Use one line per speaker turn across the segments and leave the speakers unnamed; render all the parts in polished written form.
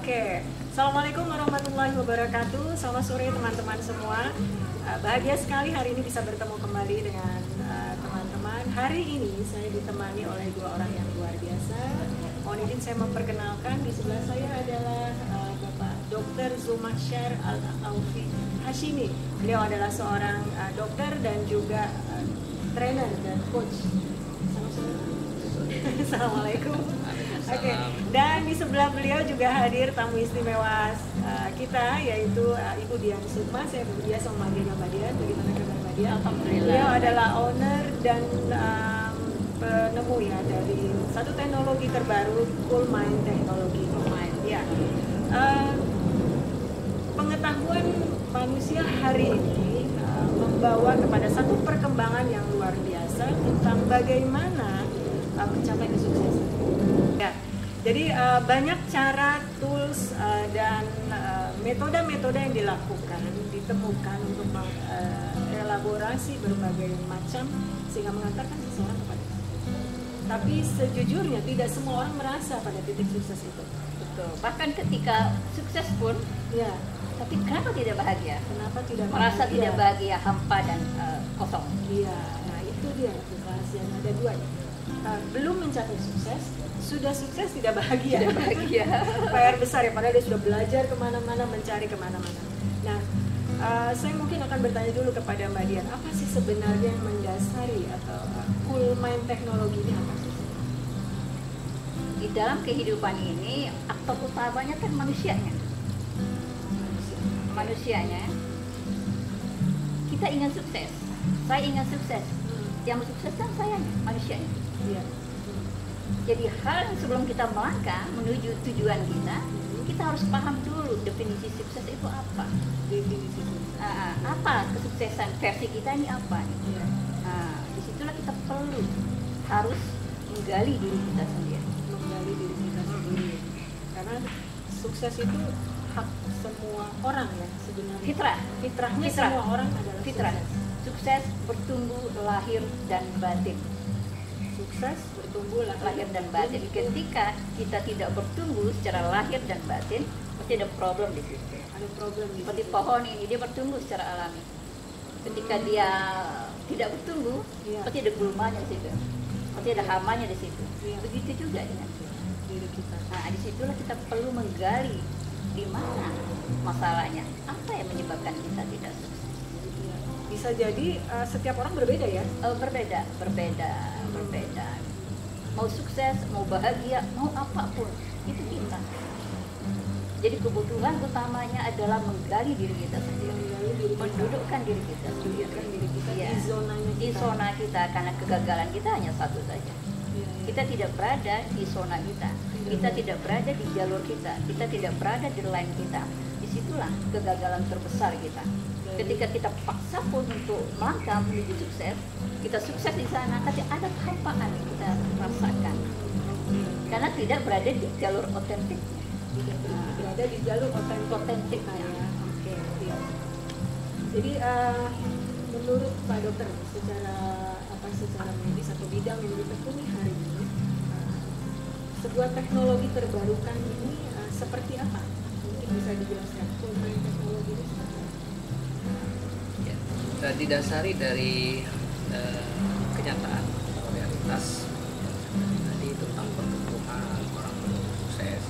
Oke, Assalamualaikum warahmatullahi wabarakatuh. Selamat sore teman-teman semua. Bahagia sekali hari ini bisa bertemu kembali dengan teman-teman. Hari ini saya ditemani oleh dua orang yang luar biasa. Mohon izin saya memperkenalkan, di sebelah saya adalah Bapak Dr. Zulmaksyar Al-Aufi Hashimi. Beliau adalah seorang dokter dan juga trainer dan coach. Assalamualaikum. Oke, dan di sebelah beliau juga hadir tamu istimewa kita, yaitu Ibu Dian Sukma. Saya biasa memanggilnya Mbak Dian. Bagaimana kabar Mbak Dian?
Alhamdulillah.
Beliau adalah owner dan penemu ya dari satu teknologi terbaru, Coolmind Teknologi. Ya. Pengetahuan manusia hari ini membawa kepada satu perkembangan yang luar biasa tentang bagaimana mencapai kesuksesan. Ya, jadi banyak cara, tools dan metode-metode yang ditemukan untuk mengelaborasi berbagai macam sehingga mengantarkan seseorang kepada sukses. Tapi sejujurnya tidak semua orang merasa pada titik sukses itu.
Betul. Bahkan ketika sukses pun,
Ya,
tapi kenapa tidak bahagia?
kenapa tidak
Merasa
bahagia?
tidak bahagia, hampa dan kosong.
Iya, nah itu dia rahasianya. Ada dua ya. Belum mencapai sukses, sudah sukses tidak bahagia.
Tidak bahagia.
PR besar ya, padahal dia sudah belajar kemana-mana, mencari kemana-mana. Nah, saya mungkin akan bertanya dulu kepada Mbak Dian, apa sih sebenarnya yang mendasari atau Coolmind Teknologi ini apa sih?
Di dalam kehidupan ini, aktor utamanya kan manusianya. Manusianya. Kita ingin sukses. Saya ingin sukses. Yang mensukseskan saya, manusianya.
Iya.
Jadi hal yang sebelum kita melangkah menuju tujuan kita harus paham dulu definisi sukses itu apa.
Definisi sukses.
Apa kesuksesan versi kita ini apa?
Iya.
Disitulah kita perlu harus menggali diri kita sendiri.
Menggali diri kita sendiri. Karena sukses itu hak semua orang ya sebenarnya. Fitrahnya
Fitrah.
semua orang adalah
Fitrah. Sukses bertumbuh lahir dan batin.
Sukses bertumbuh
Lahir dan batin. Ketika kita tidak bertumbuh secara lahir dan batin, pasti ada problem di situ.
ada problem di
Seperti
situ.
pohon ini, dia bertumbuh secara alami. Ketika dia tidak bertumbuh,
Iya.
pasti ada gulmanya di situ, pasti ada hamanya di situ.
Iya.
Begitu juga dengan
diri kita.
Nah, disitulah kita perlu menggali di mana masalahnya, apa yang menyebabkan kita tidak sukses.
Iya. Bisa jadi setiap orang berbeda ya.
Berbeda. Mau sukses, mau bahagia, mau apapun, itu kita. Jadi kebutuhan utamanya adalah menggali diri kita sendiri,
Menggali diri kita.
mendudukkan diri kita sendiri.
Mendudukkan diri kita
Iya.
di zonanya
Di
kita.
zona kita, karena kegagalan kita hanya satu saja.
Iya, iya.
Kita tidak berada di zona kita, kita tidak berada di jalur kita tidak berada di line kita. Disitulah kegagalan terbesar kita. Ketika kita paksa pun untuk melangkah menuju sukses, kita sukses di sana, tapi ada kehampaan yang kita rasakan karena tidak berada di jalur otentik.
Berada di jalur otentik ya. Oke, iya. Jadi menurut Pak Dokter secara medis atau bidang yang ditekuni hari ini, sebuah teknologi terbarukan ini seperti apa? Mungkin bisa dijelaskan Coolmind Teknologi ini seperti apa?
Ya, didasari dari kenyataan atau realitas tadi tentang pertumbuhan orang menuju sukses,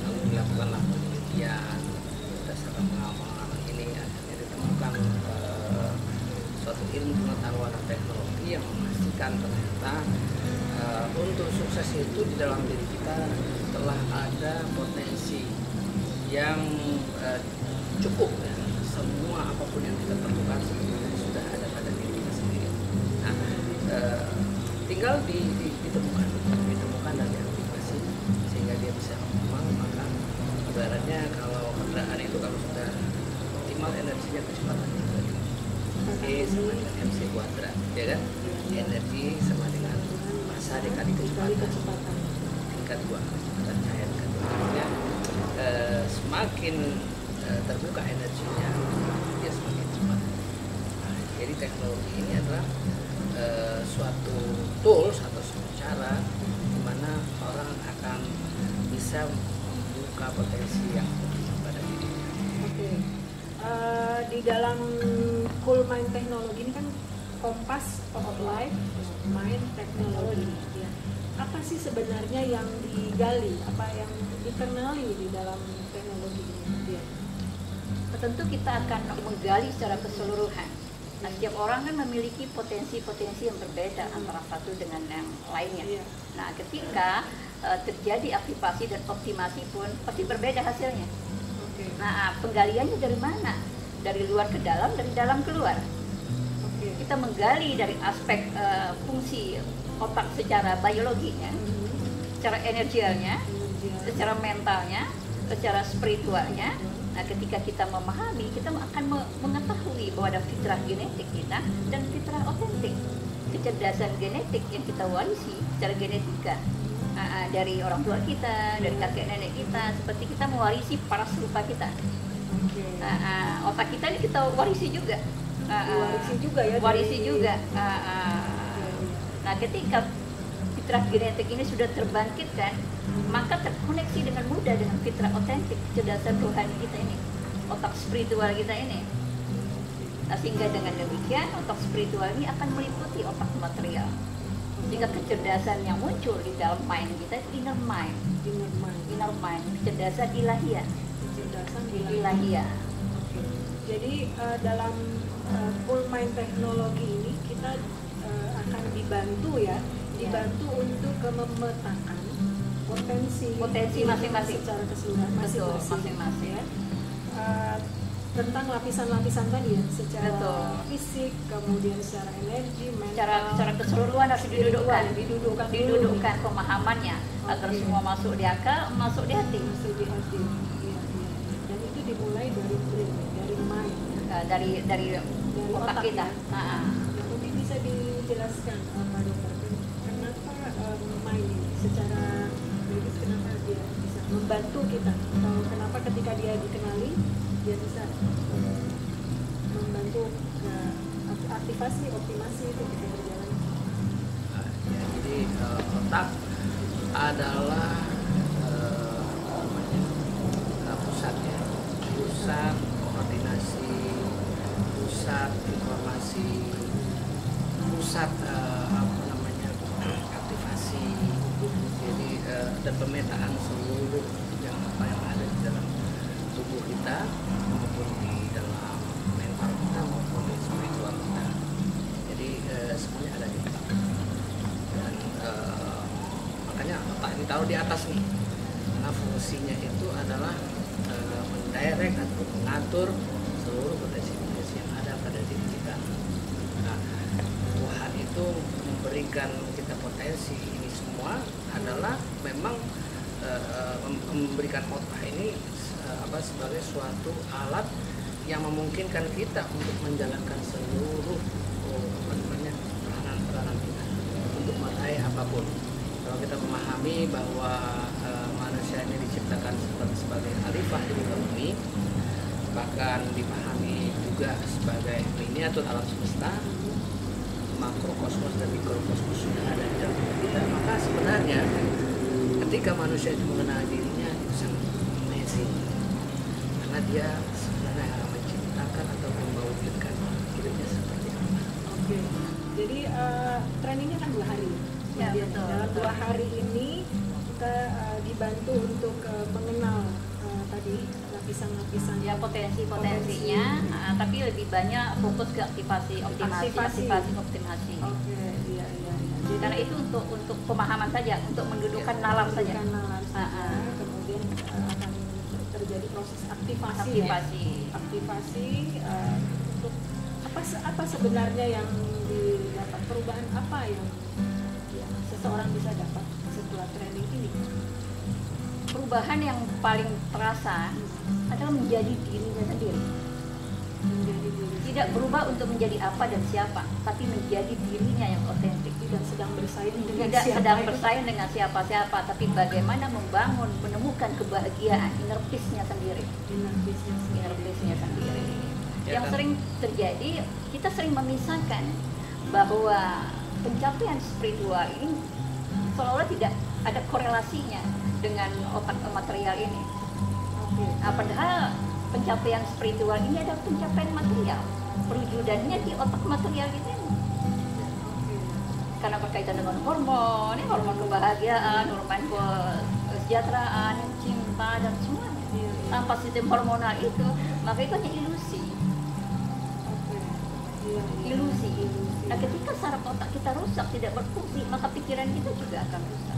lalu dilakukanlah penelitian berdasarkan pengalaman ini akhirnya ditemukan suatu ilmu pengetahuan dan teknologi yang memastikan ternyata untuk sukses itu di dalam diri kita telah ada potensi yang cukup ya. Semua apapun yang kita perlukan sebenarnya sudah ada pada diri kita sendiri. Nah, tinggal ditemukan dan diaktifasi sehingga dia bisa optimal. Maka ibaratnya kalau kendaraan itu kalau sudah optimal energinya kecepatannya tadi. E sama dengan MC kuadrat, ya kan? Energi sama dengan massa dikali kecepatan. Tingkat 2 kecepatan cahaya tingkat 2. Artinya semakin terbuka energinya, dia semakin cepat. Nah, jadi teknologi ini adalah suatu tools atau suatu cara di mana orang akan bisa membuka potensi
di dalam Cool Mind Teknologi ini kan kompas of life, mind, teknologi. Ya. Apa sih sebenarnya yang digali, apa yang dikenali di dalam teknologi ini? Ya.
Tentu kita akan menggali secara keseluruhan. Nah, setiap orang kan memiliki potensi-potensi yang berbeda antara satu dengan yang lainnya.
Iya.
Nah, ketika terjadi aktivasi dan optimasi pun pasti berbeda hasilnya.
Oke.
Nah, penggaliannya dari mana? Dari luar ke dalam, dari dalam keluar.
Oke.
Kita menggali dari aspek fungsi otak secara biologinya, secara energialnya, secara mentalnya, secara spiritualnya. Nah, ketika kita memahami, kita akan mengetahui bahwa ada fitrah genetik kita dan fitrah otentik. Kecerdasan genetik yang kita warisi secara genetika dari orang tua kita, dari kakek nenek kita, seperti kita mewarisi paras rupa kita. Otak kita ini kita warisi juga.
Warisi juga ya.
Warisi juga. Nah, ketika fitrah genetik ini sudah terbangkitkan, maka terkoneksi dengan mudah dengan fitrah otentik, kecerdasan rohani kita ini, otak spiritual kita ini. Nah, sehingga dengan demikian otak spiritual ini akan meliputi otak material. Sehingga kecerdasan yang muncul di dalam mind kita itu inner mind, kecerdasan ilahiyah.
Kecerdasan
Ilahiyah.
Jadi dalam Cool Mind Teknologi ini kita akan dibantu ya, dibantu untuk memetakan potensi
masing-masing
secara keseluruhan
masing-masing.
ya. Tentang lapisan-lapisan tadi ya, secara
Betul.
fisik, kemudian secara energi, mental,
Secara keseluruhan harus didudukkan pemahamannya agar
Oke.
semua masuk di akal, masuk di hati.
masuk di hati. Iya, iya. Dan itu dimulai dari brain, dari mind.
Dari
Dari
otak
otak
kita.
ya.
Nah,
Nah, mungkin bisa dijelaskan Pak Dokter, kenapa mind ini secara medis kenapa dia bisa membantu kita, atau kenapa ketika dia dikenali dia bisa membantu aktivasi, optimasi itu bisa berjalan.
Ya, jadi otak adalah pusat koordinasi, pusat informasi, pusat aktivasi. Jadi dan pemetaan seluruh yang apa yang ada di dalam tubuh kita maupun di dalam mental kita maupun di spiritual kita. Jadi semuanya ada di otak. Dan makanya otak ini taruh di atas nih, karena fungsinya itu adalah mendirect atau mengatur seluruh potensi-potensi yang ada pada diri kita. Nah, Tuhan itu memberikan kita potensi ini semua adalah memang memberikan otak ini sebagai suatu alat yang memungkinkan kita untuk menjalankan seluruh peranan-peranan kita untuk meraih apapun. Kalau kita memahami bahwa manusia ini diciptakan sebagai khalifah di muka bumi, bahkan dipahami juga sebagai miniatur alam semesta, makrokosmos dan mikrokosmos sudah ada di dalam diri kita, maka sebenarnya ketika manusia itu mengenal dirinya itu sangat amazing, karena dia sebenarnya menciptakan atau mewujudkan hidupnya seperti apa.
Oke, jadi trainingnya kan 2 hari.
Ya,
Kemudian
betul,
dalam
betul.
2 hari ini kita dibantu untuk mengenal tadi lapisan-lapisan
ya potensi-potensinya, tapi lebih banyak fokus ke aktivasi optimasi.
Oke, iya. Jadi
Karena itu untuk pemahaman saja, untuk mendudukkan nalar saja.
bukan nalar saja, kemudian akan terjadi proses aktivasi. Ya? Aktivasi untuk apa sebenarnya yang didapat, perubahan apa yang seseorang bisa dapat setelah training ini?
Perubahan yang paling terasa adalah menjadi dirinya sendiri.
Menjadi diri
Tidak berubah untuk menjadi apa dan siapa, tapi menjadi dirinya yang otentik.
tidak sedang bersaing dengan
Tidak
siapa
sedang
itu.
bersaing dengan siapa-siapa, tapi bagaimana menemukan kebahagiaan inner peace-nya sendiri.
Inner
Peace-nya sendiri.
Ya,
Yang
kan?
sering terjadi, kita sering memisahkan bahwa pencapaian spiritual ini seolah-olah tidak ada korelasinya dengan otak material ini.
Oke.
Nah, padahal pencapaian spiritual ini adalah pencapaian material, perwujudannya di otak material kita ini. Karena berkaitan dengan hormon, hormon kebahagiaan, hormon kesejahteraan, cinta dan semuanya. Tanpa sistem hormonal itu, maka itu hanya ilusi. Ilusi. Nah, ketika saraf otak kita rusak, tidak berfungsi, maka pikiran kita juga akan rusak.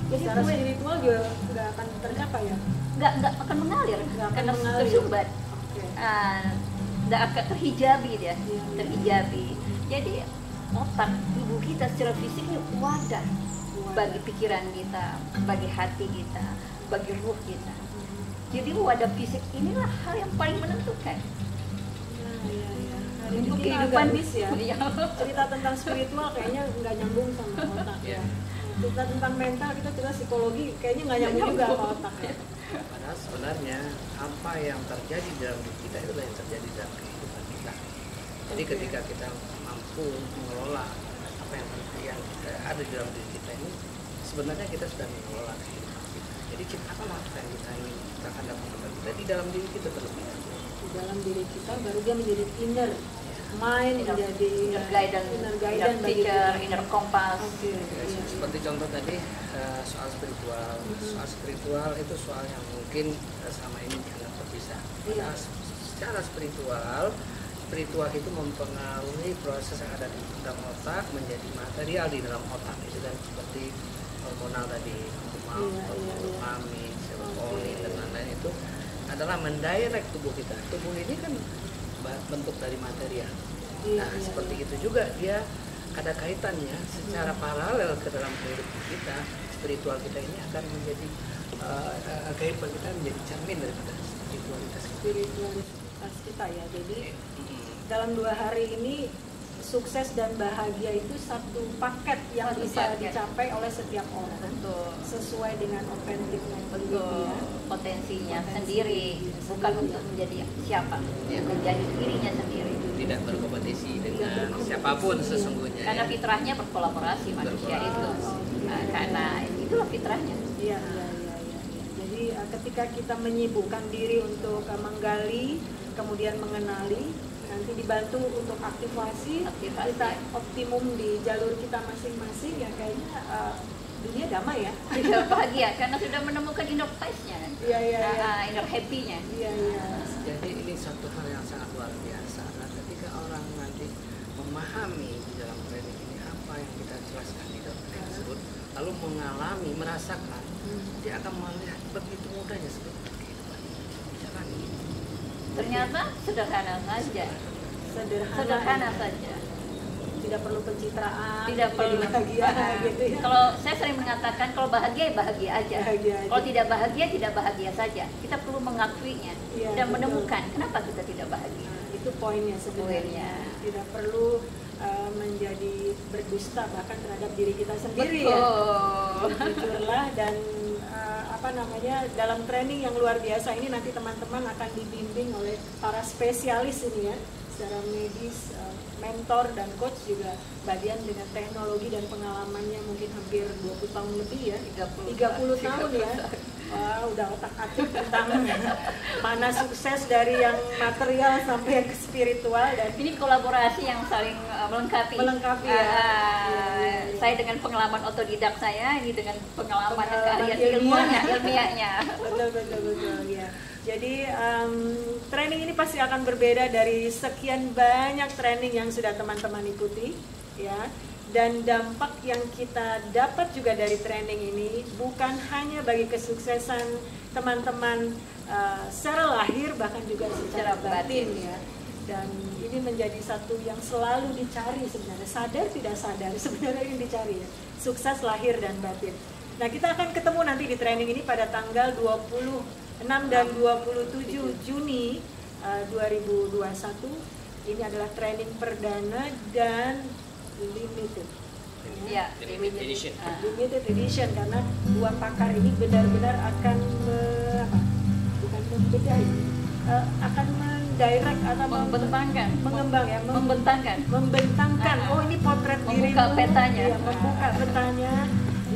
Jadi secara spiritual juga nggak akan tercapai ya?
Nggak akan mengalir, karena tersumbat. Nggak akan terhijabi dia, terhijabi. Jadi otak tubuh kita secara fisik ini wadah bagi pikiran kita, bagi hati kita, bagi ruh kita. Jadi wadah fisik inilah hal yang paling menentukan.
Untuk kehidupan ya. Cerita tentang spiritual kayaknya nggak nyambung sama otak ya. Cerita tentang mental, kita cerita psikologi kayaknya nggak nyambung juga sama otak ya.
Padahal sebenarnya apa yang terjadi dalam diri kita itulah yang terjadi dalam kehidupan kita. Jadi ketika kita mampu mengelola apa yang ada di dalam diri kita ini, sebenarnya kita sudah mengelola kehidupan kita. Jadi ciptakanlah apa yang kita ingin ciptakan dalam kehidupan kita di dalam diri kita terlebih dahulu.
Di dalam diri kita baru dia menjadi inner mind, menjadi
inner guidance, inner teacher, inner compass.
Seperti contoh tadi soal spiritual. Soal spiritual itu soal yang mungkin sama ini dianggap terpisah. Padahal secara spiritual itu mempengaruhi proses yang ada di dalam otak menjadi material di dalam otak itu, dan seperti hormonal tadi, dopamin, serotonin dan lain-lain itu adalah mendirect tubuh kita. Tubuh ini kan bentuk dari material. Nah, seperti itu juga dia ada kaitannya secara paralel ke dalam kehidupan kita. Spiritual kita ini akan menjadi kehidupan kita menjadi cermin daripada spiritualitas
kita ya. Jadi dalam 2 hari ini sukses dan bahagia itu satu paket yang bisa dicapai oleh setiap orang.
Betul.
Sesuai dengan otentiknya.
Betul. Potensinya sendiri, bukan untuk menjadi siapa, menjadi dirinya sendiri.
Tidak berkompetisi dengan siapapun sesungguhnya.
Karena fitrahnya berkolaborasi manusia itu. Karena itulah fitrahnya.
Iya. Jadi ketika kita menyibukkan diri untuk menggali, kemudian mengenali, nanti dibantu untuk aktivasi. Kita optimum di jalur kita masing-masing, ya kayaknya dunia damai ya.
Sudah bahagia karena sudah menemukan inner peace-nya kan. Inner happy-nya.
Jadi ini suatu hal yang sangat luar biasa. Nah, ketika orang nanti memahami di dalam training ini apa yang kita jelaskan di dalam training tersebut, lalu mengalami, merasakan, dia akan melihat begitu mudahnya sebenarnya kehidupan ini. Jalani.
Ternyata sederhana saja. Sederhana saja.
Tidak perlu pencitraan,
tidak perlu
bahagia gitu ya.
Kalau saya sering mengatakan kalau bahagia bahagia aja. Kalau tidak bahagia saja. Kita perlu mengakuinya dan menemukan kenapa kita tidak bahagia.
Itu poinnya sebenarnya. Tidak perlu menjadi berdusta bahkan terhadap diri kita sendiri.
Betul.
Ya. Jujurlah dan dalam training yang luar biasa ini nanti teman-teman akan dibimbing oleh para spesialis ini ya, secara medis, mentor dan coach juga bagian dengan teknologi dan pengalamannya mungkin hampir 20 tahun lebih ya, 30 tahun ya. Wah, udah otak-atik tentang mana sukses dari yang material sampai yang spiritual, dan
ini kolaborasi yang saling melengkapi ya. Saya dengan pengalaman otodidak saya, ini dengan pengalaman keahlian ilmiahnya.
Betul ya. Jadi training ini pasti akan berbeda dari sekian banyak training yang sudah teman-teman ikuti ya. Dan dampak yang kita dapat juga dari training ini bukan hanya bagi kesuksesan teman-teman secara lahir, bahkan juga secara batin ya. Dan ini menjadi satu yang selalu dicari sebenarnya, sadar tidak sadar sebenarnya yang dicari ya, sukses lahir dan batin. Nah, kita akan ketemu nanti di training ini pada tanggal 26 dan 27 Juni 2021. Ini adalah training perdana dan limited edition karena 2 pakar ini benar-benar akan akan mendirect atau membentangkan. Oh, ini potret dirimu,
membuka petanya,
membuka petanya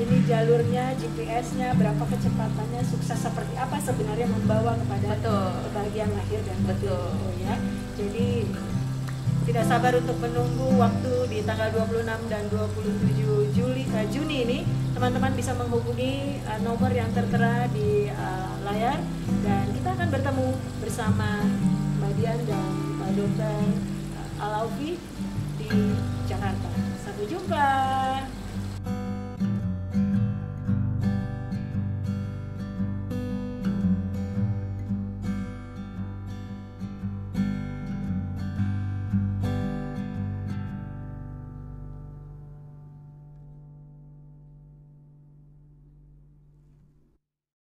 ini jalurnya, GPS-nya, berapa kecepatannya, sukses seperti apa sebenarnya membawa kepada
Betul.
kebahagiaan lahir dan batin
Betul.
itu ya. Jadi tidak sabar untuk menunggu waktu di tanggal 26 dan 27 Juni ini. Teman-teman bisa menghubungi nomor yang tertera di layar, dan kita akan bertemu bersama Mbak Dian dan Dr. Al-Aufi di Jakarta. Sampai jumpa.